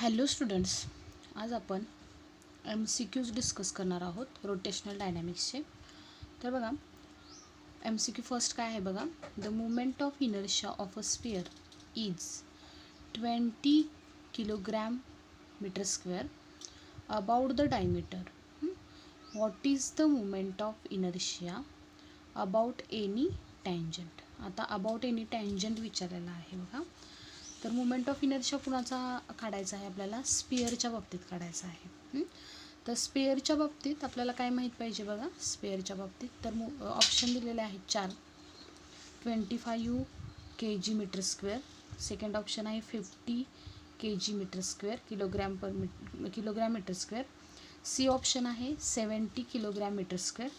Hello students, आज आपण MCQs discuss करणार आहोत रोटेशनल डायनॅमिक्सचे. तर बघा, MCQ फर्स्ट काय आहे बघा. The movement of inertia of a sphere is 20 kilogram metre square about the diameter. What is the movement of inertia about any tangent. आता अबाउट एनी टँजंट विचारलेला आहे बघा. तर मुवमेंट ऑफ इनर्शिया कुणाचा काढायचा आहे आपल्याला? स्पिअरच्या बाबतीत काढायचा आहे. तर स्पेअरच्या बाबतीत आपल्याला काय माहीत पाहिजे बघा. स्पेअरच्या बाबतीत तर ऑप्शन दिलेले आहेत 4. 25 kg metre square. Second option आहे 50 kg metre square, kilogram metre square. C option आहे 70 किलोग्रॅम मीटर स्क्वेअर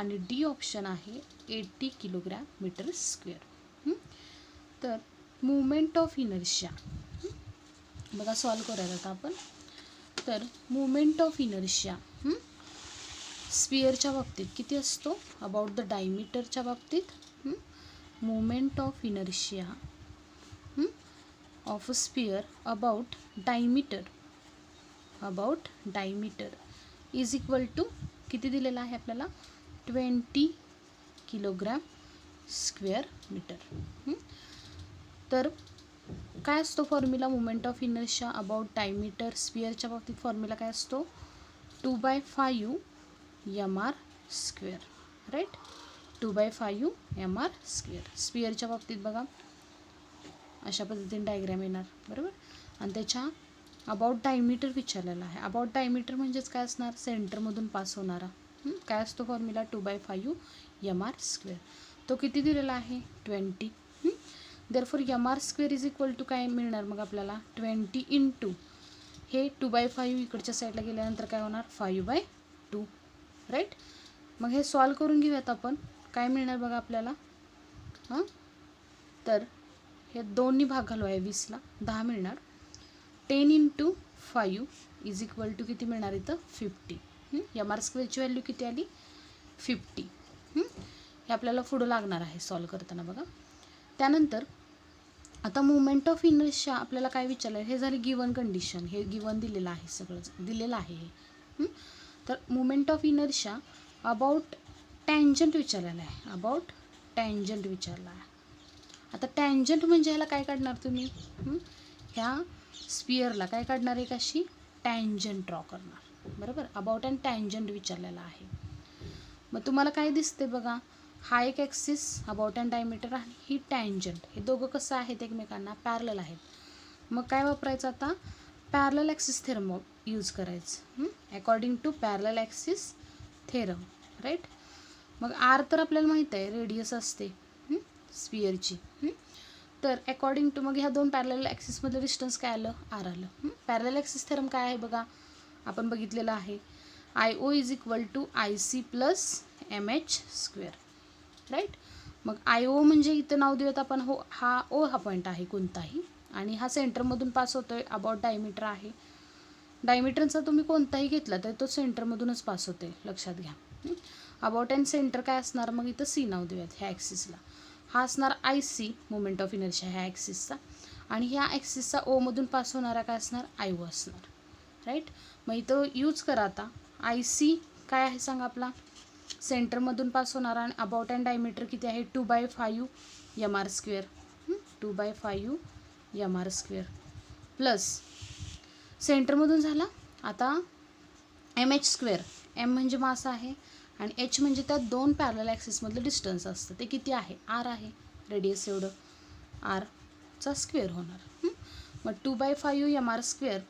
आणि डी ऑप्शन आहे 80 किलोग्रॅम मीटर स्क्वेअर. तर मुवमेंट ऑफ इनर्शिया बघा सॉल्व करूयात आता आपण. तर मुवमेंट ऑफ इनर्शिया स्पिअरच्या बाबतीत किती असतो? अबाउट द डायमीटरच्या बाबतीत movement of inertia of a sphere about diameter is equal to किती दिलेला आहे आपल्याला? 20 किलोग्रॅम स्क्वेअर मीटर. तर काय असतो formula movement of inertia about diameter स्पिअरच्या बाबतीत? फॉर्म्युला काय असतो? 2/5 mr square. Right, 2/5 mr square. स्पिअरच्या बाबतीत बघा अशा पद्धतीने डायग्रॅम येणार, बरोबर. आणि त्याच्या अबाउट डायमीटर विचारलेला आहे. अबाउट डायमीटर म्हणजेच काय असणार? सेंटरमधून पास होणारा. काय असतो फॉर्म्युला? 2/5 mr square. तो किती दिलेला आहे? 20. Therefore mr square is equal to काय मिळणार मग आपल्याला? 20 इंटू हे 2/5 इकडच्या साईडला गेल्यानंतर काय होणार? 5/2. राईट. मग हे सॉल्व करून घेऊयात आपण. काय मिळणार बघा आपल्याला? तर हे दोन्ही भाग घालू आहे 20ला 10 मिळणार. 10 इंटू 5 इज इक्वल टू किती मिळणार इथं? 50. mr स्क्वेअरची व्हॅल्यू किती आली? 50. हे आपल्याला पुढं लागणार आहे सॉल्व करताना बघा. त्यानंतर आता मुवमेंट ऑफ इनर्शिया आपल्याला काय विचारलं? हे झाली गिवन कंडिशन. हे गिवन दिलेलं आहे, सगळंच दिलेलं आहे हे. तर movement of inertia about tangent विचारलेलं आहे. अबाउट टँजंट विचारला आहे. आता टँजंट म्हणजे ह्याला काय काढणार तुम्ही? ह्या स्पिअरला काय काढणार? एक अशी टँजंट ड्रॉ करणार, बरोबर. अबाउट अँड टँजंट विचारलेला आहे. मग तुम्हाला काय दिसते बघा? हा एक ॲक्सिस अबाउट अँड डायमीटर आणि ही टँजंट. हे दोघं कसं आहेत? एकमेकांना पॅरलल आहेत. मग काय वापरायचं आता? पॅरलल ॲक्सिस थेरम यूज करायचं. According to parallel axis theorem. Right. मग आर तर आपल्याला माहीत आहे रेडियस असते स्पिअरची. तर अकॉर्डिंग टू मग ह्या दोन पॅरलल ॲक्सिसमधलं डिस्टन्स काय आलं? आर आलं. पॅरलल ॲक्सिस थेरम काय आहे बघा? आपण बघितलेलं आहे. IO is equal to IC plus MH square. Right. मग IO म्हणजे इथं नाव देऊयात आपण. हा पॉईंट आहे कोणताही, आणि हा सेंटरमधून पास होतोय. अबाउट डायमीटर आहे. डायमीटरचा तुम्ही कोणताही घेतला तर तो सेंटरमधूनच पास होते, लक्षात घ्या. अबाउट अँड सेंटर काय असणार? मग इथं C नाव देऊयात ह्या ॲक्सिसला. हा असणार IC मुवमेंट ऑफ इनर्शिया ह्या ॲक्सिसचा, आणि ह्या ॲक्सिसचा ओमधून पास होणारा काय असणार? IO असणार. राईट. मग इथं यूज करा आता. IC काय आहे सांगा आपला? सेंटरमधून पास होणारा, आणि अबाउट अँड डायमीटर किती आहे? 2/5 mr square. 2/5 mr square plus सेंटरमधून झाला. आता MH स्क्वेअर. M म्हणजे मास आहे आणि H म्हणजे त्या दोन पॅरलल ॲक्सिसमधलं डिस्टन्स असतं. ते किती आहे? R आहे. रेडियस एवढं R चा स्क्वेअर होणार. मग 2/5 mr square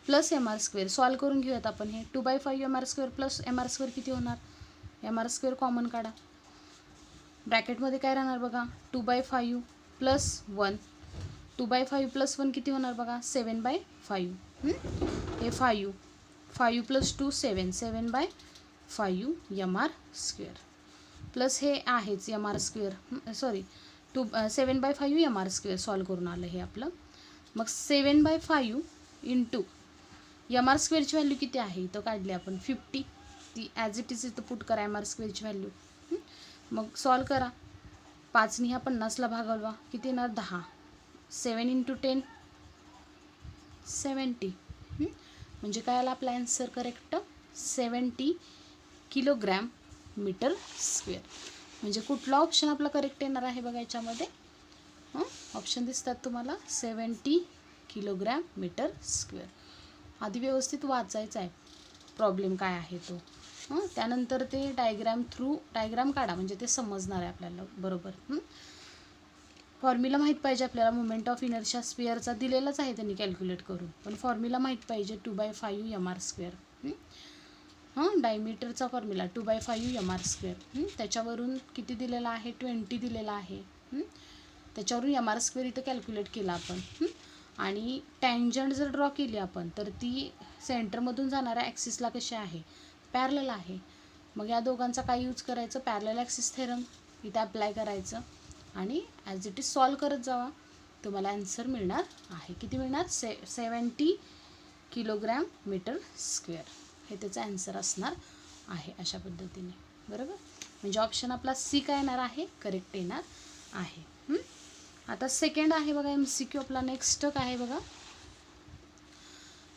plus mr square solve करून घेऊयात आपण. हे 2/5 mr square plus mr square किती होणार? mr स्क्वेअर कॉमन काढा. ब्रॅकेटमध्ये काय राहणार बघा? 2/5 प्लस 1. 2/5 प्लस 1 किती होणार बघा? 7/5. हे 5 प्लस 2 7. 7/5 mr स्क्वेअर प्लस हे आहेच mr square. Sorry 7/5 mr square solve करून आलं हे आपलं. मग 7/5 इंटू mr स्क्वेअरची व्हॅल्यू किती आहे? इथं काढली आपण 50. ती ॲज इट इज इथं पुट करा mr स्क्वेअरची व्हॅल्यू. मग सॉल्व करा. 5ने ह्या 50ला भागवा. किती येणार? 10. 7 इंटू 10 70. म्हणजे काय आला आपला answer correct 70 kilogram metre square. म्हणजे कुठला ऑप्शन आपला करेक्ट येणार आहे बघा याच्यामध्ये. ऑप्शन दिसतात तुम्हाला 70 किलोग्रॅम मीटर स्क्वेअर. आधी व्यवस्थित वाचायचं आहे प्रॉब्लेम काय आहे तो. त्यानंतर ते डायग्राम काढा म्हणजे ते समजणार आहे आपल्याला बरोबर. फॉर्म्युला माहीत पाहिजे आपल्याला. मोमेंट ऑफ इनर्शिया स्फिअरचा दिलेलाच आहे त्यांनी कॅल्क्युलेट करून, पण फॉर्म्युला माहीत पाहिजे 2/5 mr². डायमीटरचा फॉर्म्युला 2/5 mr². त्याच्यावरून किती दिलेला आहे 20 दिलेला आहे. त्याच्यावरून mr² इथं कॅल्क्युलेट केला आपण. आणि टँजंट जर ड्रॉ केली आपण तर ती सेंटरमधून जाणाऱ्या ॲक्सिसला कशी आहे पॅरलल आहे. मग या दोघांचा काय यूज करायचं पॅरलल ॲक्सिस थेरम इथे अप्लाय करायचं आणि ॲज इट इज सॉल्व करत जावा. तुम्हाला आन्सर मिळणार आहे. किती मिळणार 70 किलोग्रॅम मीटर स्क्वेअर हे त्याचं आन्सर असणार आहे अशा पद्धतीने बरोबर. म्हणजे ऑप्शन आपला सी काय येणार आहे करेक्ट येणार आहे. आता सेकंड आहे बघा MCQ आपला नेक्स्ट काय आहे बघा.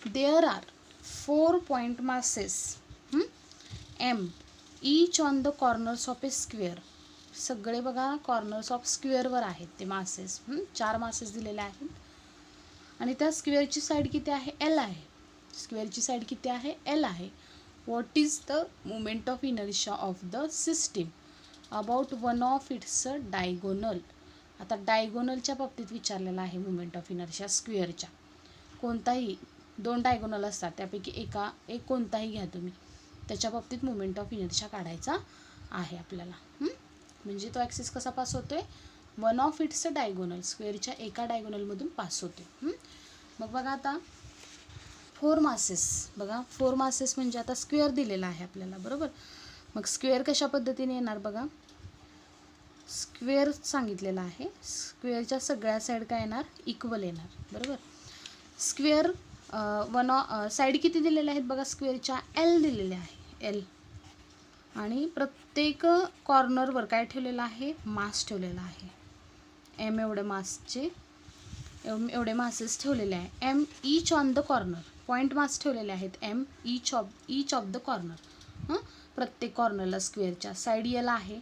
There are 4 point masses M each on the corners of a square. सगळे बघा कॉर्नर्स ऑफ स्क्वेअरवर आहेत ते मासेस. 4 मासेस दिलेले आहेत आणि त्या स्क्वेअरची साईड किती आहे L आहे. स्क्वेअरची साईड किती आहे L आहे. What is the moment of inertia of the system about one of its diagonal. आता डायगोनलच्या बाबतीत विचारलेला आहे मोमेंट ऑफ इनर्शिया स्क्वेअरच्या. कोणताही 2 डायगोनल असतात त्यापैकी एक कोणताही घ्या तुम्ही, त्याच्या बाबतीत मोमेंट ऑफ इनर्शिया काढायचा आहे आपल्याला. म्हणजे तो ॲक्सिस कसा पास होतोय वन ऑफ इट्स डायगोनल स्क्वेअरच्या एका डायगोनलमधून पास होतो. मग बघा आता 4 मासेस बघा 4 मासेस म्हणजे आता स्क्वेअर दिलेला आहे आपल्याला बरोबर. मग स्क्वेअर कशा पद्धतीने येणार बघा. स्क्वेअर सांगितलेला आहे. स्क्वेअरच्या सगळ्या साईड काय येणार इक्वल येणार बरोबर. स्क्वेअर साईड किती दिलेल्या आहेत बघा स्क्वेअरच्या L दिलेल्या आहे L. आणि प्रत्येक कॉर्नरवर काय ठेवलेलं आहे मास ठेवलेला आहे. M एवढे मासेस ठेवलेले आहे. M each on the corner point mass ठेवलेले आहेत M each of the corner. प्रत्येक कॉर्नरला स्क्वेअरच्या साईड L आहे.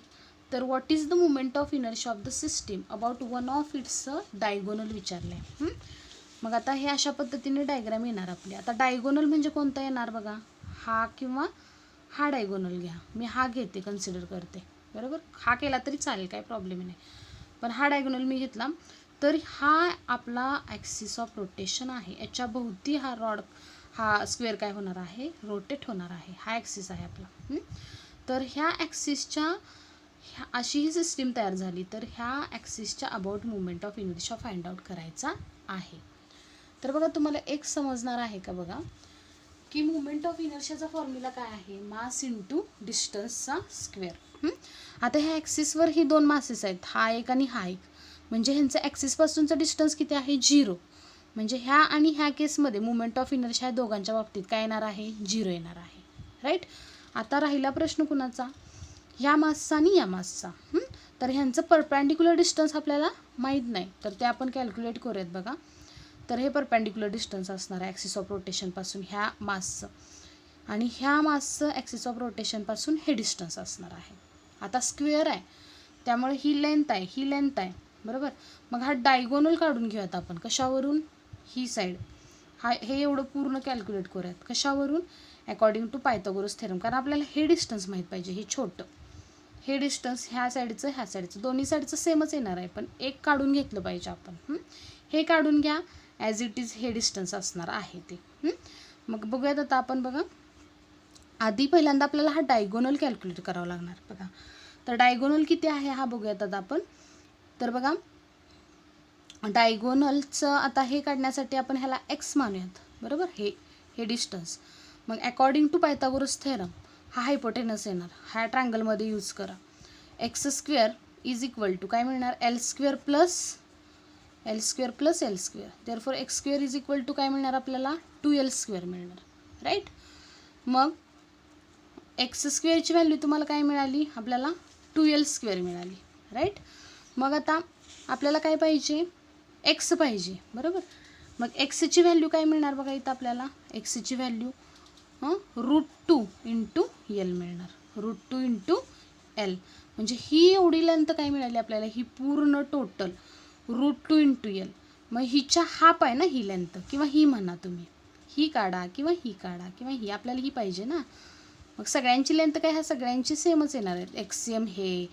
तर what is the movement of inertia of the system about one of its diagonal विचारलं आहे. मग आता हे अशा पद्धतीने डायग्राम येणार आपली. आता डायगोनल म्हणजे कोणता येणार बघा. हा किंवा हा डायगोनल घ्या. मी हा घेते कन्सिडर करते बरोबर. हा केला तरी चालेल काही प्रॉब्लेम नाही, पण हा डायगोनल मी घेतला तर हा आपला ॲक्सिस ऑफ रोटेशन आहे. याच्या भोवती हा स्क्वेअर काय होणार आहे रोटेट होणार आहे. हा ॲक्सिस आहे आपला. तर ह्या ॲक्सिसच्या अशी ही सिस्टीम तयार झाली तर ह्या ॲक्सिसच्या about movement of inertia find out करायचा आहे. तर बघा तुम्हाला एक समजणार आहे का बघा की मुवमेंट ऑफ इनर्शियाचा फॉर्म्युला काय आहे मास इंटू डिस्टन्सचा स्क्वेअर. आता ह्या ॲक्सिसवर ही 2 मासेस आहेत हा एक आणि हा एक. म्हणजे ह्यांचं ॲक्सिसपासूनचं डिस्टन्स किती आहे 0. म्हणजे ह्या आणि ह्या केसमध्ये मुवमेंट ऑफ इनर्शिया दोघांच्या बाबतीत काय येणार आहे 0 येणार आहे राईट. आता राहिला प्रश्न कुणाचा ह्या मासचा आणि या मासचा. तर ह्यांचं परपॅन्डिक्युलर डिस्टन्स आपल्याला माहीत नाही तर ते आपण कॅल्क्युलेट करूयात बघा. तर हे परपॅन्डिक्युलर डिस्टन्स असणार आहे ॲक्सिस ऑफ रोटेशनपासून ह्या मासचं आणि ह्या मासचं ॲक्सिस ऑफ रोटेशनपासून हे डिस्टन्स असणार आहे. आता स्क्वेअर आहे त्यामुळे ही लेंथ आहे बरोबर. मग हा डायगोनल काढून घेऊयात आपण कशावरून ही साईड हे एवढं पूर्ण कॅल्क्युलेट करूयात कशावरून अकॉर्डिंग टू पायथागोरस थेरम. कारण आपल्याला हे डिस्टन्स माहीत पाहिजे. हे छोटं हे डिस्टन्स ह्या साईडचं दोन्ही साईडचं सेमच येणार आहे पण एक काढून घेतलं पाहिजे आपण. हे काढून घ्या ॲज इट इज हे डिस्टन्स असणार आहे ते. मग बघूयात आता आपण बघा आधी पहिल्यांदा आपल्याला हा डायगोनल कॅल्क्युलेट करावा लागणार बघा. तर डायगोनल किती आहे हा बघूयात आता आपण. तर बघा डायगोनलचं आता हे काढण्यासाठी आपण ह्याला x मानूयात बरोबर. हे डिस्टन्स मग अकॉर्डिंग टू पायथागोरस थेरम हा हायपोटेनस येणार. ह्या ट्रायंगलमध्ये यूज करा. x² इज इक्वल टू काय मिळणार L² plus L². Therefore x² is equal to काय मिळणार आपल्याला 2L² मिळणार राईट. मग x² ची व्हॅल्यू तुम्हाला काय मिळाली आपल्याला 2L² मिळाली राईट. मग आता आपल्याला काय पाहिजे x पाहिजे बरोबर. मग एक्सची व्हॅल्यू काय मिळणार बघा इथं आपल्याला, एक्सची व्हॅल्यू √2 इंटू एल मिळणार, √2 इंटू एल. म्हणजे ही एवढी लेंथ काय मिळाली आपल्याला, ही पूर्ण टोटल √2 इंटू एल. मग हिच्या हाफ आहे ना ही लेंथ, किंवा ही म्हणा तुम्ही, ही काढा किंवा ही काढा किंवा ही, आपल्याला ही पाहिजे ना. मग सगळ्यांची लेंथ काय, ह्या सगळ्यांची सेमच येणार आहे. एक्सियम हे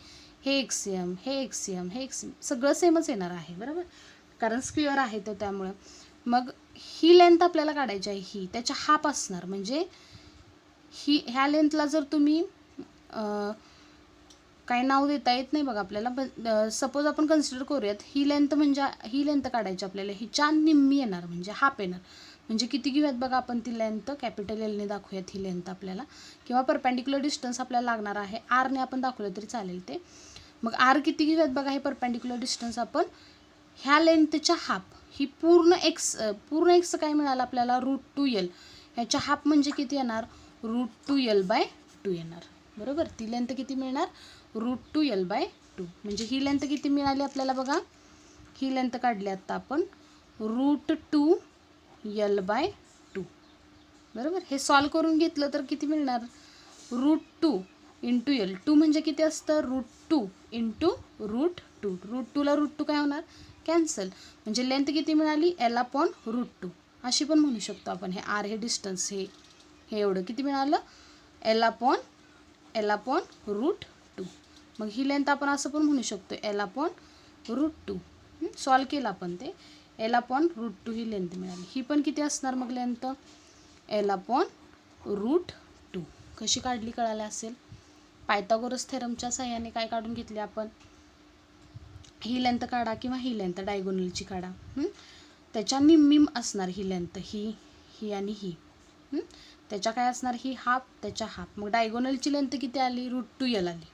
एक्सियम, हे एक्सियम, हे एक्सियम, सगळं सेमच येणार आहे बरोबर, कारण स्क्वेअर आहे तो त्यामुळं. मग ही लेंथ आपल्याला काढायची आहे, ही त्याच्या हाफ असणार. म्हणजे ह्या लेंथला जर तुम्ही काय नाव देता येत नाही बघा आपल्याला, सपोज आपण कन्सिडर करूयात ही लेंथ, म्हणजे ही लेंथ काढायची आपल्याला, हिच्या निम्मी येणार म्हणजे हाफ येणार. म्हणजे किती घेऊयात बघा आपण ती लेंथ, कॅपिटल एलने दाखवूयात ही लेंथ आपल्याला, किंवा परपेंडिक्युलर डिस्टन्स आपल्याला लागणार आहे, आरने आपण दाखवलं तरी चालेल ते. मग आर किती घेऊयात बघा, हे परपेंडिक्युलर डिस्टन्स आपण ह्या लेंथच्या हाफ, ही पूर्ण एक्स काय मिळालं आपल्याला, √2l. ह्याच्या हाफ म्हणजे किती येणार, √2l/2 येणार बरोबर. ती लेंथ किती मिळणार, √2l/2. म्हणजे ही लेंथ किती मिळाली आपल्याला बघा, ही लेंथ काढली आता आपण √2l/2 बरोबर. हे सॉल्व करून घेतलं तर किती मिळणार, √2 इंटू एल. 2 म्हणजे किती असतं, √2 इंटू √2. √2ला √2 काय होणार, कॅन्सल. म्हणजे लेंथ किती मिळाली, l/√2 अशी पण म्हणू शकतो आपण. हे आर, हे डिस्टन्स, हे एवढं किती मिळालं, l/√2. मग ही लेंथ आपण असं पण म्हणू शकतो, l/√2. सॉल्व केलं आपण ते, l/√2 ही लेंथ मिळाली. ही पण किती असणार मग लेंथ, l/√2. कशी काढली कळाली असेल. पायथागोरस थेरमच्या सहाय्याने काय काढून घेतली आपण, ही लेंथ काढा किंवा ही लेंथ डायगोनलची काढा, त्याच्या निम्मी असणार ही लेंथ, ही आणि ही. त्याच्या काय असणार, ही हाफ, त्याच्या हाफ. मग डायगोनलची लेंथ किती आली, √2l आली.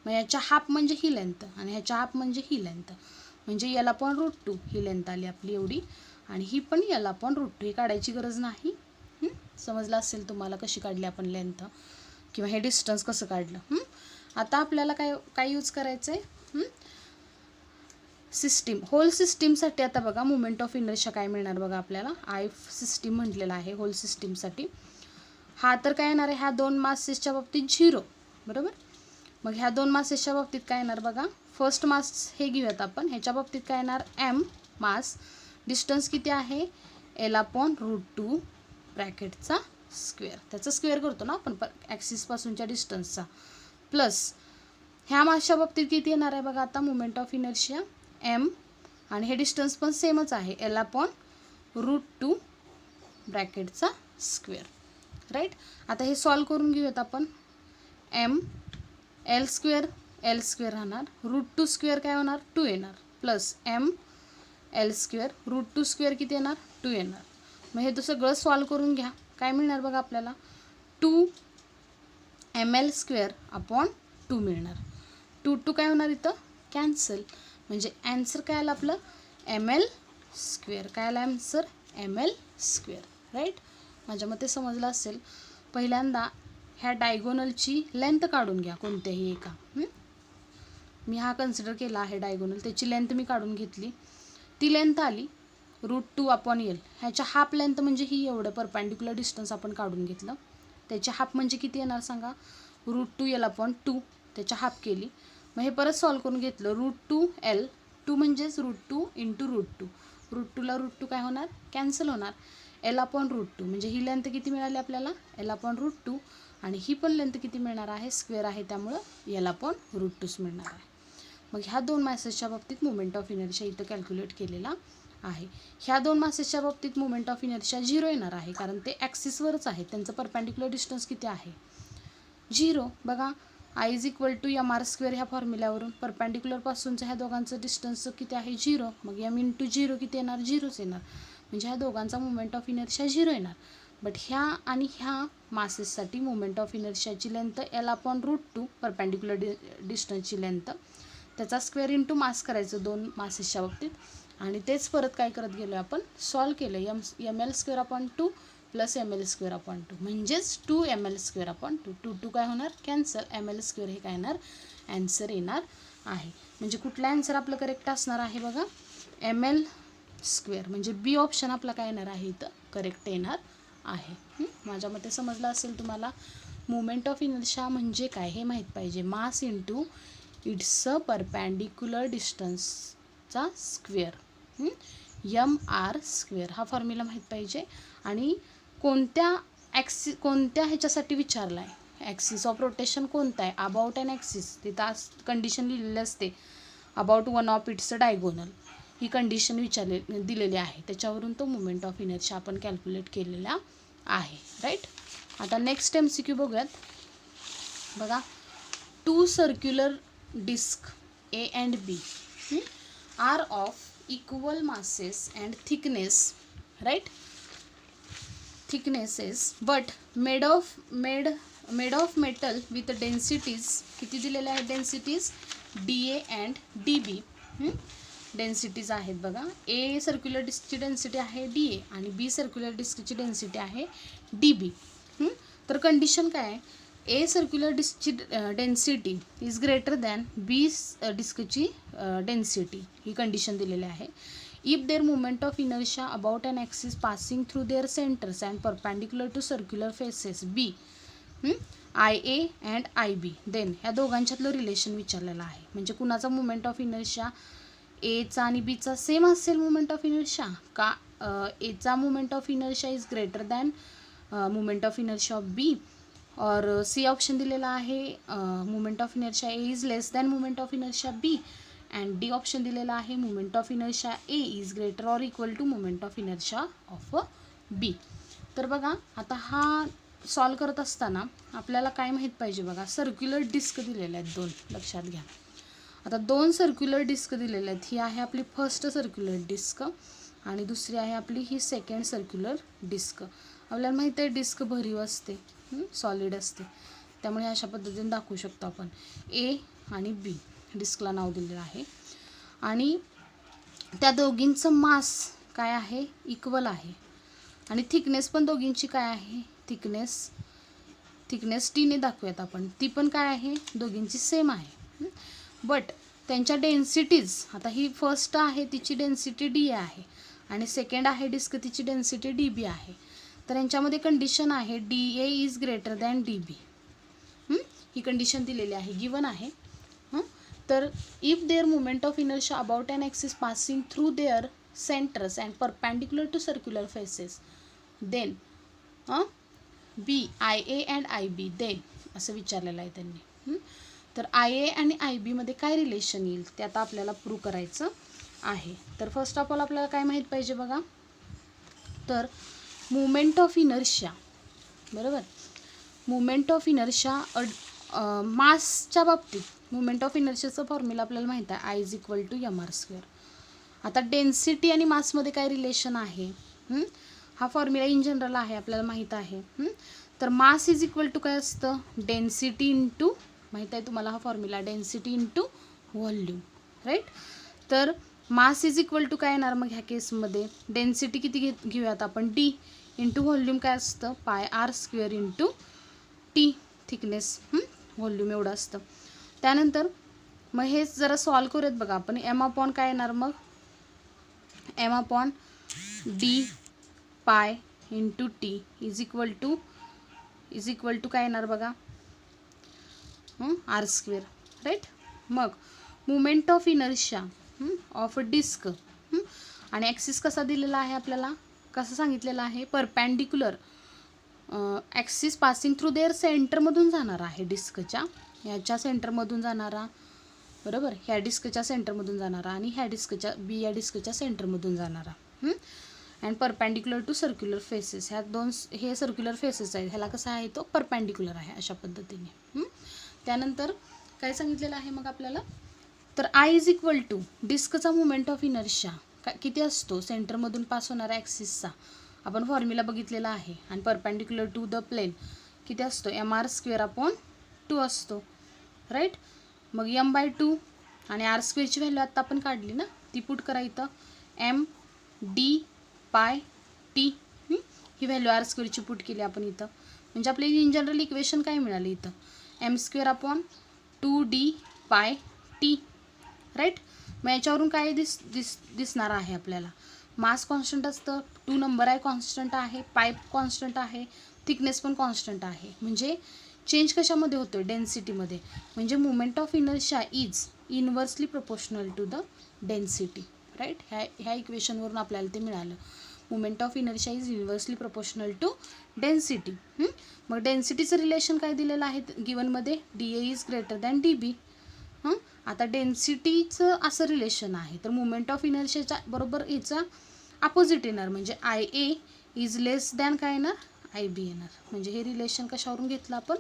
मग याच्या हाफ म्हणजे ही लेंथ आणि ह्याच्या हाफ म्हणजे ही लेंथ, म्हणजे l/√2 ही लेंथ आली आपली एवढी. आणि ही पण l/√2, ही काढायची गरज नाही. समजलं असेल तुम्हाला कशी काढली आपण लेंथ, किंवा हे डिस्टन्स कसं काढलं. आता आपल्याला काय यूज करायचं आहे, सिस्टीम, होल सिस्टीमसाठी. आता बघा मोमेंट ऑफ इनर्शिया काय मिळणार बघा आपल्याला, आयफ सिस्टीम म्हटलेलं आहे होल सिस्टीमसाठी. हा तर काय येणार आहे, ह्या दोन मासेसच्या बाबतीत 0 बरोबर. मग ह्या दोन मासेसच्या बाबतीत काय येणार बघा, फर्स्ट मास हे घेऊयात आपण, ह्याच्या बाबतीत काय येणार, m मास, डिस्टन्स किती आहे, l/√2 ब्रॅकेटचा स्क्वेअर, त्याचा स्क्वेअर करतो ना आपण ॲक्सिसपासूनच्या डिस्टन्सचा, प्लस ह्या मासच्या बाबतीत किती येणार आहे बघा आता, मोमेंट ऑफ इनर्शिया m, आणि हे डिस्टन्स पण सेमच आहे, l/√2 ब्रॅकेटचा स्क्वेअर राईट. आता हे सॉल्व करून घेऊयात आपण, m l² राहणार, √2 स्क्वेअर काय होणार, 2 येणार, प्लस m l², √2 स्क्वेअर किती येणार, 2 येणार. मग हे सगळं सॉल्व करून घ्या, काय मिळणार बघा आपल्याला, 2ml²/2 मिळणार. 2 काय होणार इथं, कॅन्सल. म्हणजे ॲन्सर काय आलं आपलं, ml². काय आलं ॲन्सर, ml² राईट. माझ्या मते समजलं असेल. पहिल्यांदा ह्या डायगोनलची लेंथ काढून घ्या कोणत्याही एका, मी हा कन्सिडर केला आहे डायगोनल, त्याची लेंथ मी काढून घेतली, ती लेंथ आली √2/l. ह्याच्या हाफ लेंथ म्हणजे ही एवढं परपेंडिक्युलर डिस्टन्स आपण काढून घेतलं, त्याच्या हाफ म्हणजे किती येणार सांगा, √2l/2, त्याच्या हाफ केली. मग हे परत सॉल्व करून घेतलं, √2l, 2 म्हणजेच √2 इंटू √2, √2ला √2 काय होणार, कॅन्सल होणार, l/√2. म्हणजे ही लेंथ किती मिळाली आपल्याला, l/√2, आणि ही पण लेंथ किती मिळणार आहे, स्क्वेअर आहे त्यामुळं l/√2 मिळणार आहे. मग ह्या दोन मासेसच्या बाबतीत मोमेंट ऑफ इनर्शिया इथं कॅल्क्युलेट केलेला आहे. ह्या दोन मासेसच्या बाबतीत मोमेंट ऑफ इनर्शिया 0 येणार आहे, कारण ते ॲक्सिसवरच आहे, त्यांचं परपेंडिक्युलर डिस्टन्स किती आहे, 0. बघा I = mr² ह्या फॉर्म्युल्यावरून परपेंडिक्युलरपासूनचं ह्या दोघांचं डिस्टन्स किती आहे, 0. मग m × 0 किती येणार, 0च येणार. म्हणजे ह्या दोघांचा मोमेंट ऑफ इनर्शिया 0 येणार. बट ह्या आणि ह्या मासेससाठी मोमेंट ऑफ इनर्शियाची लेंथ l/√2 परपेंडिक्युलर डिस्टन्सची लेंथ, त्याचा स्क्वेअर इंटू मास करायचं दोन मासेसच्या बाबतीत, आणि तेच परत काय करत गेलो आपण, सॉल्व केलं, ml² प्लस ml²/2 म्हणजेच 2ml²/2. 2 काय होणार, कॅन्सल, ml² हे काय येणार, ॲन्सर येणार आहे. म्हणजे कुठला ॲन्सर आपलं करेक्ट असणार आहे बघा, ml² स्क्वेअर, म्हणजे बी ऑप्शन आपला काय येणार आहे इथं करेक्ट येणार आहे. माझ्या मते समजलं असेल तुम्हाला. मोमेंट ऑफ इनर्शिया म्हणजे काय हे माहीत पाहिजे. मास इंटू इट्स परपॅन्डिक्युलर डिस्टन्सचा स्क्वेअर, MR स्क्वेअर, हा फॉर्म्युला माहीत पाहिजे. आणि कोणत्या ह्याच्यासाठी विचारला आहे, ॲक्सिस ऑफ रोटेशन कोणता आहे, अबाउट अँड ॲक्सिस, तिथं कंडिशन लिहिलेली असते about one of its diagonal, ही कंडिशन दिलेली आहे. त्याच्यावरून तो मोमेंट ऑफ इनर्शिया आपण कॅल्क्युलेट केलेला आहे. राईट. आता नेक्स्ट MCQ बघूयात. बघा, 2 circular disc A and B are of equal masses and thicknesses but made of metal with densities, किती दिलेले आहेत densities, DA and DB. Densities आहेत बघा. A सर्क्युलर डिस्कची डेन्सिटी आहे DA आणि B सर्क्युलर डिस्कची डेन्सिटी आहे DB. तर कंडिशन काय आहे, A सर्क्युलर डिस्कची density is greater than B डिस्कची डेन्सिटी, ही कंडिशन दिलेली आहे. If their movement of inertia about an axis passing through their centres and perpendicular to circular faces B, IA and IB, then ह्या दोघांच्यातलं relation विचारलेलं आहे. म्हणजे कुणाचा मुवमेंट ऑफ इनर्शिया, एचा आणि बीचा सेम असेल मुवमेंट ऑफ इनर्शिया, का एचा movement of inertia is greater than movement of inertia of B, or C option दिलेला आहे movement of inertia A is less than movement of inertia B, and D option दिलेला आहे movement of inertia A is greater or equal to movement of inertia of B. तर बघा, आता हा solve करत असताना आपल्याला काय माहीत पाहिजे बघा, सर्क्युलर डिस्क दिलेले आहेत 2, लक्षात घ्या. आता 2 सर्क्युलर डिस्क दिलेले आहेत. ही आहे आपली फर्स्ट सर्क्युलर डिस्क आणि दुसरी आहे आपली ही सेकंड सर्क्युलर डिस्क. आपल्याला माहिती आहे डिस्क भरीव असते, सॉलिड असते, त्यामुळे अशा पद्धतीने दाखवू शकतो आपण. ए आणि बी डिस्कला नाव दिलेलं आहे आणि त्या दोघींचं मास काय आहे, इक्वल आहे. आणि थिकनेस पण दोघींची काय आहे, थिकनेस टीने दाखवूयात आपण, ती पण काय आहे, दोघींची सेम आहे. बट त्यांच्या डेन्सिटीज, आता ही फर्स्ट आहे तिची डेन्सिटी डी आहे आणि सेकंड आहे डिस्क तिची डेन्सिटी DB आहे. तर यांच्यामध्ये कंडिशन आहे DA is greater than DB, ही कंडिशन दिलेली आहे, गिवन आहे. तर if their movement of inertia about an axis passing through their centres and perpendicular to circular faces, then IA and IB, then असं विचारलेलं आहे त्यांनी. तर IA आणि IB मध्ये काय रिलेशन येईल ते आता आपल्याला प्रूव्ह करायचं आहे. तर फर्स्ट ऑफ ऑल आपल्याला काय माहीत पाहिजे बघा, तर मुवमेंट ऑफ इनर्शिया, बरोबर, मुवमेंट ऑफ इनर्शिया मासच्या बाबतीत मुवमेंट ऑफ इनर्शियाचं फॉर्म्युला आपल्याला माहीत आहे, I is equal to MR square. आता डेन्सिटी आणि मासमध्ये काय रिलेशन आहे, हा फॉर्म्युला इन जनरल आहे, आपल्याला माहीत आहे. तर मास इज इक्वल टू काय असतं, डेन्सिटी इंटू, माहीत आहे तुम्हाला हा formula, density into volume. Right. तर मास इज इक्वल टू काय येणार मग ह्या केसमध्ये, डेन्सिटी किती घेऊयात आपण, D इंटू व्हॉल्यूम काय असतं, πr square into T, thickness, volume एवढं असतं. त्यानंतर मग हे जरा सॉल्व करूयात बघा आपण. M अपॉन काय येणार मग, M upon D pi into T is equal to काय येणार बघा, R स्क्वेअर. राईट. मग movement of inertia of disc आणि ॲक्सिस कसा दिलेला आहे आपल्याला, कसं सांगितलेलं आहे, perpendicular axis passing through their सेंटरमधून जाणारा आहे, डिस्कच्या ह्याच्या सेंटरमधून जाणारा, बरोबर, ह्या डिस्कच्या सेंटरमधून जाणारा आणि ह्या डिस्कच्या बी या डिस्कच्या सेंटरमधून जाणारा. And perpendicular to circular faces, ह्या दोन हे सर्क्युलर फेसेस आहेत, ह्याला कसा आहे तो परपॅन्डिक्युलर आहे अशा पद्धतीने. त्यानंतर काय सांगितलेलं आहे मग आपल्याला, तर I इज इक्वल टू डिस्कचा मुवमेंट ऑफ इनर्शिया किती असतो, सेंटरमधून पास होणाऱ्या ॲक्सिसचा आपण फॉर्म्युला बघितलेला आहे, आणि परपॅन्डिक्युलर टू द प्लेन किती असतो, MR स्क्वेअर अपॉन 2 असतो. राईट. मग M/2 आणि R स्क्वेअरची व्हॅल्यू आत्ता आपण काढली ना, ती पुट करा इथं, MD पाय T, ही व्हॅल्यू R स्क्वेअरची पुट केली आपण इथं, म्हणजे आपल्याला इन जनरल इक्वेशन काय मिळाली इथं, M स्क्वेअर अपॉन 2D पाय T. राईट. मग याच्यावरून काय दिसणार आहे आपल्याला, मास कॉन्स्टंट असतं, 2 नंबर आहे कॉन्स्टंट आहे, पाईप कॉन्स्टंट आहे, थिकनेस पण कॉन्स्टंट आहे. म्हणजे चेंज कशामध्ये होतो? डेन्सिटीमध्ये. म्हणजे moment of inertia is inversely proportional to the density. Right. ह्या इक्वेशनवरून आपल्याला ते मिळालं. Moment of inertia is inversely proportional to density. मग डेन्सिटीचं रिलेशन काय दिलेलं आहे गिवनमध्ये? DA is greater than DB. आता डेन्सिटीचं असं रिलेशन आहे, तर मुमेंट ऑफ इनर्शियाच्या बरोबर याचा अपोजिट येणार, म्हणजे IA इज लेस दॅन काय येणार? IB येणार. म्हणजे हे रिलेशन कशावरून घेतलं आपण?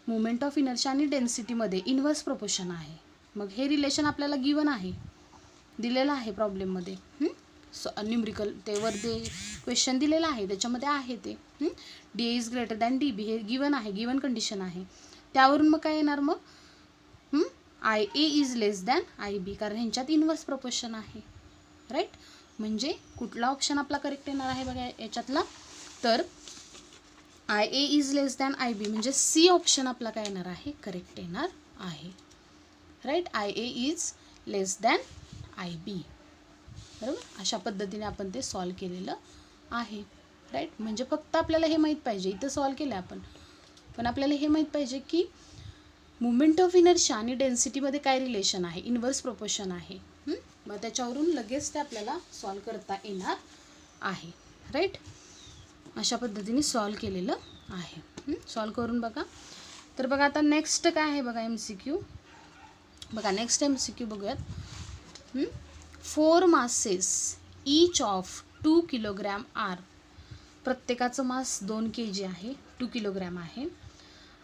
मुमेंट ऑफ इनर्शिया आणि डेन्सिटीमध्ये इनवर्स प्रोपोर्शन आहे. मग हे रिलेशन आपल्याला गिवन आहे, दिलेलं आहे प्रॉब्लेममध्ये. न्यूमरिकल ते वर ते क्वेश्चन दिलेलं आहे त्याच्यामध्ये आहे ते. DA is greater than DB हे गिवन आहे, गिवन कंडिशन आहे. त्यावरून मग काय येणार? मग IA is less than IB, कारण ह्यांच्यात इनवर्स प्रोपोर्शन आहे. राईट. म्हणजे कुठला ऑप्शन आपला करेक्ट येणार आहे बघा याच्यातला? तर IA is less than IB, म्हणजे C ऑप्शन आपला काय येणार आहे? करेक्ट येणार आहे. Right. IA is less than IB. बरोबर. अशा पद्धतीने आपण ते सॉल्व केलेलं आहे. राईट. म्हणजे फक्त आपल्याला हे माहीत पाहिजे, इथं सॉल्व केलं आपण, पण आपल्याला हे माहीत पाहिजे की मुमेंट ऑफ इनर्शिया आणि डेन्सिटीमध्ये काय रिलेशन आहे? इनवर्स प्रोपोर्शन आहे. मग त्याच्यावरून लगेच ते आपल्याला सॉल्व करता येणार आहे. राईट. अशा पद्धतीने सॉल्व केलेलं आहे. सॉल्व करून बघा. तर बघा आता नेक्स्ट काय आहे बघा MCQ. बघा नेक्स्ट MCQ बघूयात. 4 masses each of 2 kilogram are. प्रत्येकाचं मास 2 kg आहे, 2 किलोग्रॅम आहे.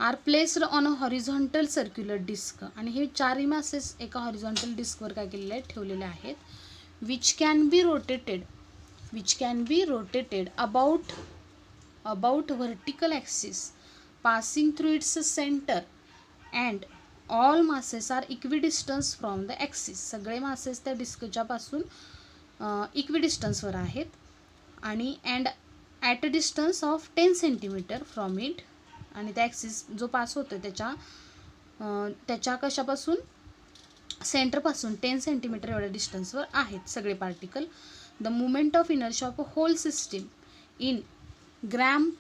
Are placed on a horizontal circular disc. आणि हे 4ही मासेस एका हॉरिझॉन्टल डिस्कवर काय केलेले आहेत? ठेवलेले आहेत. Which can be rotated about vertical axis passing through its centre and all masses are equidistance from the axis. सगळे मासेस त्या डिस्कच्या पासून इक्विडिस्टन्सवर आहेत आणि and at a distance of 10 centimetre from it. आणि त्या ॲक्सिस जो पास होतो त्याच्या कशापासून? सेंटरपासून 10 सेंटीमीटर एवढ्या डिस्टन्सवर आहेत सगळे particle. The moment of inertia of a whole system in gram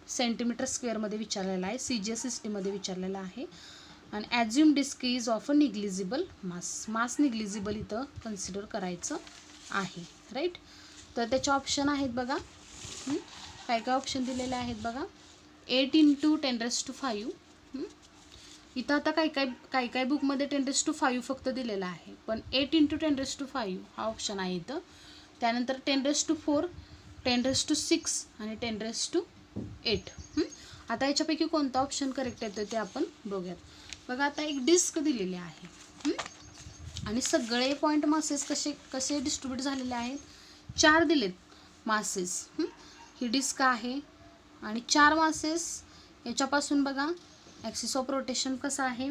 centimetre स्क्वेअरमध्ये विचारलेला आहे, CGS सिस्टीममध्ये विचारलेला आहे. आणि assume disc is of a negligible mass negligible इथं कन्सिडर करायचं आहे. राईट. तर त्याचे ऑप्शन आहेत बघा. काय काय ऑप्शन दिलेले आहेत बघा. 8 × 10⁵. इथं आता काय बुकमध्ये 10⁵ फक्त दिलेला आहे, पण 8 × 10⁵ हा ऑप्शन आहे इथं. त्यानंतर 10⁴, 10⁶ आणि 10⁸. आता याच्यापैकी कोणता ऑप्शन करेक्ट येतो ते आपण बघूयात. बघा आता एक डिस्क दिलेली आहे आणि सगळे पॉईंट मासेस कसे डिस्ट्रीब्यूट झालेले आहेत? 4 दिलेत मासेस. ही डिस्क आहे आणि 4 मासेस याच्यापासून बघा ॲक्सिस ऑफ रोटेशन कसं आहे?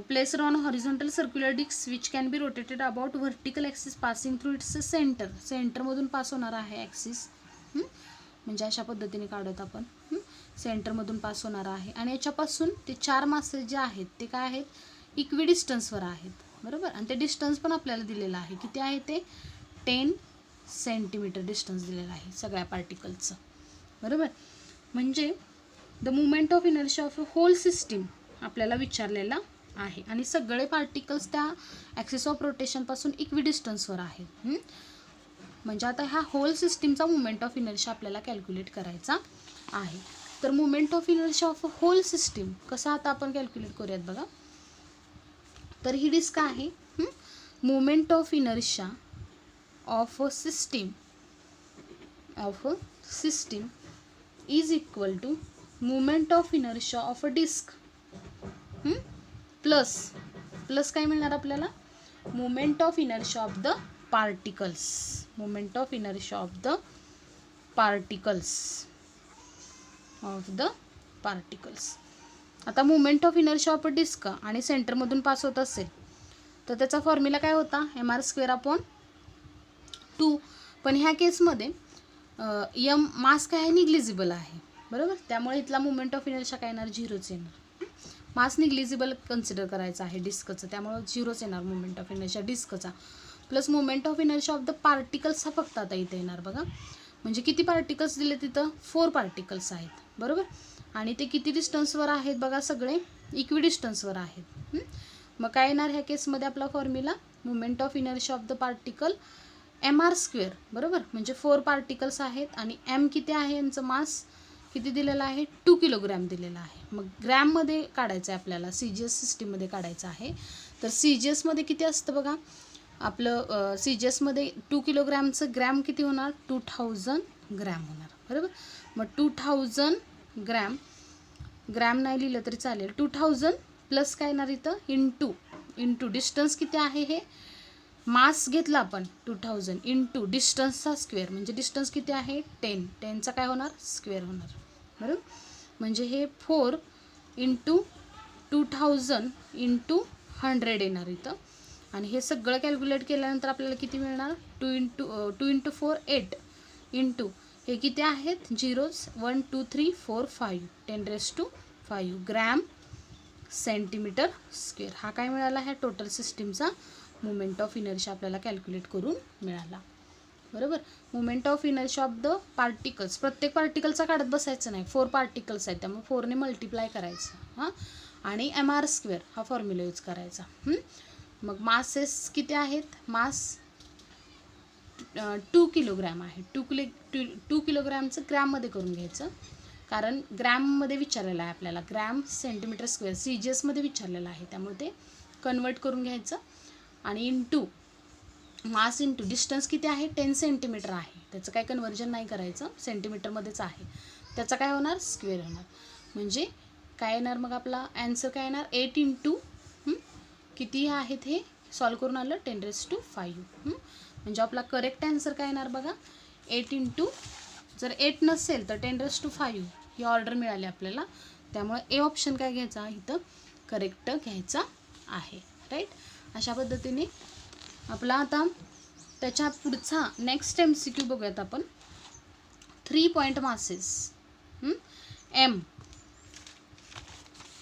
Placed on horizontal circular disc which can be rotated about vertical axis passing through its सेंटरमधून पास होणार आहे ॲक्सिस. म्हणजे अशा पद्धतीने काढत आपण. सेंटरमधून पास होणार आहे आणि याच्यापासून ते 4 मासेस जे आहेत ते काय आहेत? इक्विडिस्टन्सवर आहेत. बरोबर. आणि ते डिस्टन्स पण आपल्याला दिलेलं आहे. किती आहे ते? 10 सेंटीमीटर डिस्टन्स दिलेलं आहे सगळ्या पार्टिकलचं. बरोबर. म्हणजे the moment of inertia of a whole system आपल्याला विचारलेला आहे आणि सगळे पार्टिकल्स त्या ॲक्सिस ऑफ रोटेशनपासून इक्विडिस्टन्सवर आहेत. म्हणजे आता ह्या होल सिस्टीमचा मुमेंट ऑफ इनर्शिया आपल्याला कॅल्क्युलेट करायचा आहे. तर moment of inertia of a whole system कसा आता आपण कॅल्क्युलेट करूयात बघा. तर ही डिस्क आहे. Moment of inertia of a system is equal to moment of inertia of a disc plus काय मिळणार आपल्याला? Moment of inertia of the particles. Moment of inertia of the particles. आता moment of inertia of a disc आणि सेंटरमधून pass होत असेल तर त्याचा फॉर्म्युला काय होता? mr²/2. पण ह्या केसमध्ये मास काय आहे? निग्लिजिबल आहे. बरोबर. त्यामुळे इथला मुमेंट ऑफ इनर्शिया काय येणार? 0च येणार. मास निग्लिजिबल कन्सिडर करायचा आहे डिस्कचं, त्यामुळे 0च येणार मुमेंट ऑफ इनर्शिया डिस्कचा. Plus moment of inertia of the particles हा फक्त आता इथे येणार बघा. म्हणजे किती पार्टिकल्स दिले तिथं 4 पार्टिकल्स आहेत बरोबर. आणि ते किती डिस्टन्सवर आहेत बघा, सगळे इक्वी डिस्टन्सवर आहेत. मग काय येणार ह्या केसमध्ये आपला formula, moment of inertia of the particle mr², बरोबर. म्हणजे 4 पार्टिकल्स आहेत आणि m किती आहे, यांचं मास किती दिलेलं आहे, 2 किलोग्रॅम दिलेलं आहे. मग ग्रॅममध्ये काढायचं आहे आपल्याला, CGS सिस्टीममध्ये काढायचं आहे. तर CGSमध्ये किती असतं बघा आपलं, CGSमध्ये 2 किलोग्रॅमचं ग्रॅम किती होणार, 2000 ग्रॅम होणार बरोबर. मग 2000 ग्रॅम नाही लिहिलं तरी चालेल, 2000 प्लस काय येणार इथं इंटू डिस्टन्स किती आहे, हे मास घेतला आपण 2000 इंटू डिस्टन्सचा स्क्वेअर, म्हणजे डिस्टन्स किती आहे 10चा काय होणार स्क्वेअर होणार बरोबर. म्हणजे हे 4 इंटू 2000 इंटू 100 येणार इथं. आणि हे सगळं कॅल्क्युलेट केल्यानंतर आपल्याला किती मिळणार, 2 इंटू 4 8 इंटू हे किती आहेत झिरोज 1 2 3 4 5 10⁵ ग्रॅम सेंटीमीटर स्क्वेअर. हा काय मिळाला, ह्या टोटल सिस्टीमचा मोमेंट ऑफ इनर्शिया आपल्याला कॅल्क्युलेट करून मिळाला बरोबर. Moment of inertia of the particles, प्रत्येक पार्टिकलचा काढत बसायचं नाही, 4 पार्टिकल्स आहेत त्यामुळे 4ने मल्टिप्लाय करायचं हां. आणि mr² हा फॉर्म्युला यूज करायचा. मग मासेस किती आहेत, मास 2 किलोग्रॅम आहे. 2 किलोग्रॅमचं ग्रॅममध्ये करून घ्यायचं, कारण ग्रॅममध्ये विचारलेलं आहे आपल्याला, ग्रॅम सेंटीमीटर स्क्वेअर CGSमध्ये विचारलेलं आहे, त्यामुळे ते कन्वर्ट करून घ्यायचं. आणि इंटू मास इंटू डिस्टन्स किती आहे 10 सेंटीमीटर आहे, त्याचं काय कन्वर्जन नाही करायचं, सेंटीमीटरमध्येच आहे, त्याचं काय होणार स्क्वेअर होणार. म्हणजे काय येणार मग आपला ॲन्सर काय येणार 8 इंटू किती आहेत हे सॉल्व करून आलं 10⁵. म्हणजे आपला करेक्ट ॲन्सर काय येणार बघा 8 इंटू, जर 8 नसेल तर 10⁵ ही ऑर्डर मिळाली आपल्याला, त्यामुळे ए ऑप्शन काय घ्यायचा इथं करेक्ट घ्यायचा आहे राईट. अशा पद्धतीने आपला आता त्याच्या पुढचा नेक्स्ट MCQ बघूयात आपण. 3 point masses M,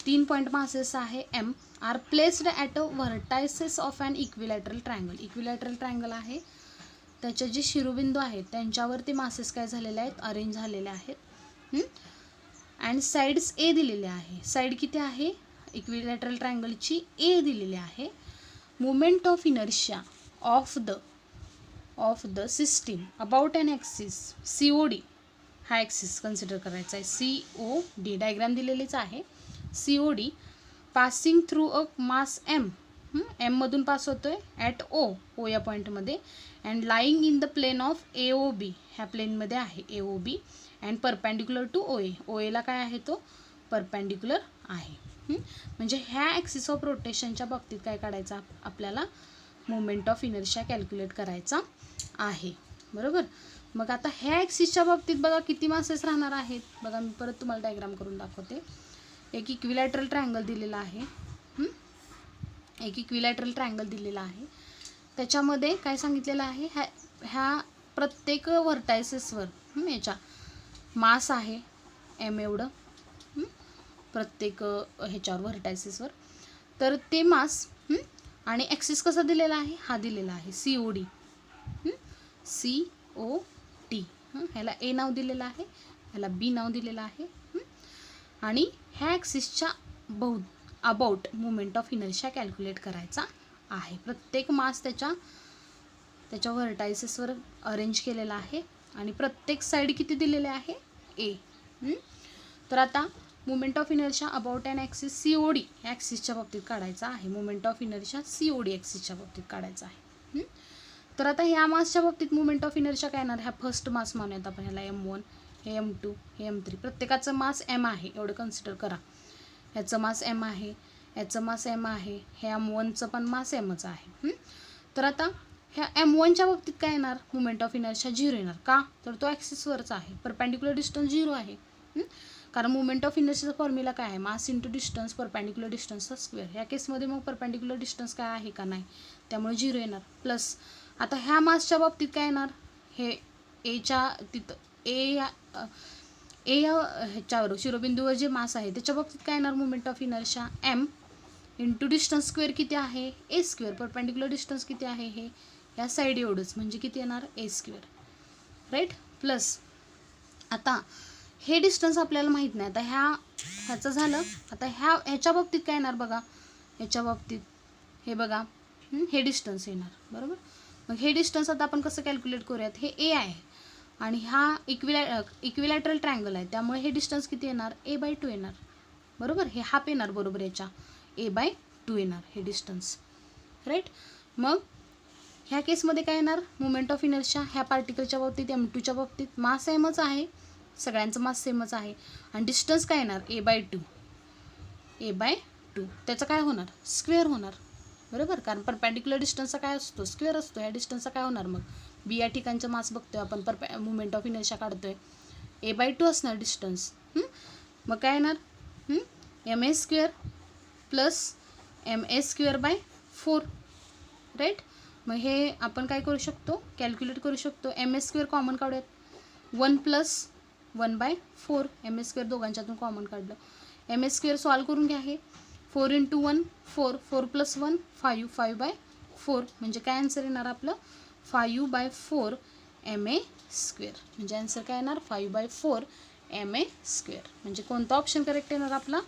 3 point masses आहे M are placed at a vertices of an equilateral triangle. Equilateral triangle आहे, त्याचे जे शिरोबिंदू आहेत त्यांच्यावरती मासेस काय झालेले आहेत, अरेंज झालेले आहेत. अँड साईड्स A दिलेले आहे, साईड किती आहे इक्विलॅटरल ट्रायंगलची A दिलेली आहे. Moment of inertia of the system about an axis COD, हा ॲक्सिस कन्सिडर करायचा आहे, COD डायग्राम दिलेलीच आहे. COD passing through a mass M, मधून पास होतोय ॲट O या पॉईंटमध्ये, and lying in the plane of AOB, ह्या प्लेनमध्ये आहे AOB, and perpendicular to OA ला काय आहे तो परपॅन्डिक्युलर आहे. म्हणजे ह्या ॲक्सिस ऑफ रोटेशनच्या बाबतीत काय काढायचा आपल्याला, मोमेंट ऑफ इनर्शिया कॅल्क्युलेट करायचा आहे बरोबर. मग आता ह्या ॲक्सिसच्या बाबतीत बघा किती मासेस राहणार आहेत बघा, मी परत तुम्हाला डायग्राम करून दाखवते. एक इक्विलॅटरल ट्रायंगल दिलेला आहे, एक इक्विलॅटरल ट्रायंगल दिलेला आहे, त्याच्यामध्ये काय सांगितलेलं आहे, ह्या प्रत्येक व्हर्टायसेसवर याच्या मास आहे M एवढं, प्रत्येक ह्याच्यावर व्हर्टायसेसवर. तर ते मास आणि ॲक्सिस कसा दिलेला आहे, हा दिलेला आहे COD, ह्याला A नाव दिलेलं आहे, ह्याला B नाव दिलेलं आहे. आणि ह्या ॲक्सिसच्या about moment of inertia calculate करायचा आहे. प्रत्येक मास त्याच्या व्हर्टायसेसवर अरेंज केलेला आहे आणि प्रत्येक साईड किती दिलेले आहे A. तर आता moment of inertia about an axis COD ह्या ॲक्सिसच्या बाबतीत काढायचा आहे, मोमेंट ऑफ इनर्शिया COD ॲक्सिसच्या बाबतीत काढायचा आहे. तर आता ह्या मासच्या बाबतीत मोमेंट ऑफ इनर्शिया काय येणार, ह्या फर्स्ट मास मानूयात आपण, ह्याला M1, हे M2, हे M3, प्रत्येकाचं मास M आहे एवढं कन्सिडर करा. ह्याचं मास M आहे, ह्याचं मास M आहे, हे M1चं पण मास Mच आहे. तर आता ह्या M1च्या बाबतीत काय येणार, मोमेंट ऑफ इनर्शिया 0 येणार. का, तर तो ॲक्सिसवरचा आहे, परपॅन्डिक्युलर डिस्टन्स 0 आहे. कारण मोमेंट ऑफ इनर्शियाचा फॉर्म्युला काय आहे, मास इंटू डिस्टन्स परपॅन्डिक्युलर डिस्टन्सचा स्क्वेअर. या केसमध्ये मग परपॅन्डिक्युलर डिस्टन्स काय आहे का नाही, त्यामुळे 0 येणार. प्लस आता ह्या मासच्या बाबतीत काय येणार, हे एच्या तिथं ए ह्याच्यावर शिरोबिंदूवर जे मास आहे त्याच्या बाबतीत काय येणार, moment of inertia M into distance square किती आहे A², परपॅन्डिक्युलर डिस्टन्स किती आहे हे या साईड एवढंच म्हणजे किती येणार ए स्क्वेअर, राईट. प्लस आता हे डिस्टन्स आपल्याला माहीत नाही. आता ह्याचं झालं. आता ह्याच्या बाबतीत काय येणार बघा, ह्याच्या बाबतीत हे बघा हे डिस्टन्स येणार, बरोबर. मग हे डिस्टन्स आता आपण कसं कॅल्क्युलेट करूयात, हे ए आहे आणि हा इक्विलॅटरल ट्रायंगल आहे, त्यामुळे हे डिस्टन्स किती येणार a/2 येणार, बरोबर. हे हाफ येणार बरोबर, याच्या a/2 येणार हे डिस्टन्स, राईट. मग ह्या केसमध्ये काय येणार, मुवमेंट ऑफ इनर्शिया ह्या पार्टिकलच्या बाबतीत m2च्या बाबतीत मास सेमच आहे, सगळ्यांचं मास सेमच आहे आणि डिस्टन्स काय येणार a/2. त्याचं काय होणार स्क्वेअर होणार, बरोबर. कारण परपॅडिक्युलर डिस्टन्सचा काय असतो स्क्वेअर असतो. ह्या डिस्टन्सचा काय होणार मग बी या ठिकाणचं मास बघतोय आपण, मुवमेंट ऑफ इनर्शिया काढतोय, a/2 असणार डिस्टन्स. मग काय येणार ma² प्लस ma²/4, राईट. मग हे आपण काय करू शकतो कॅल्क्युलेट करू शकतो. ma² कॉमन काढूयात, 1 + 1/4 ma² दोघांच्यातून कॉमन काढलं. ma² सॉल्व करून घ्या. हे 4 × 1 4, 4 + 1 5, 5/4 म्हणजे काय आन्सर येणार आपलं 5/4 ma². म्हणजे आन्सर काय येणार 5/4 ma². म्हणजे कोणता ऑप्शन करेक्ट येणार आपला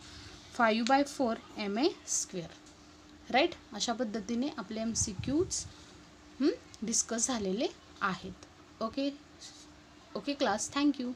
5/4 ma², राईट. अशा पद्धतीने आपले MCQs डिस्कस झालेले आहेत. Okay class, thank you.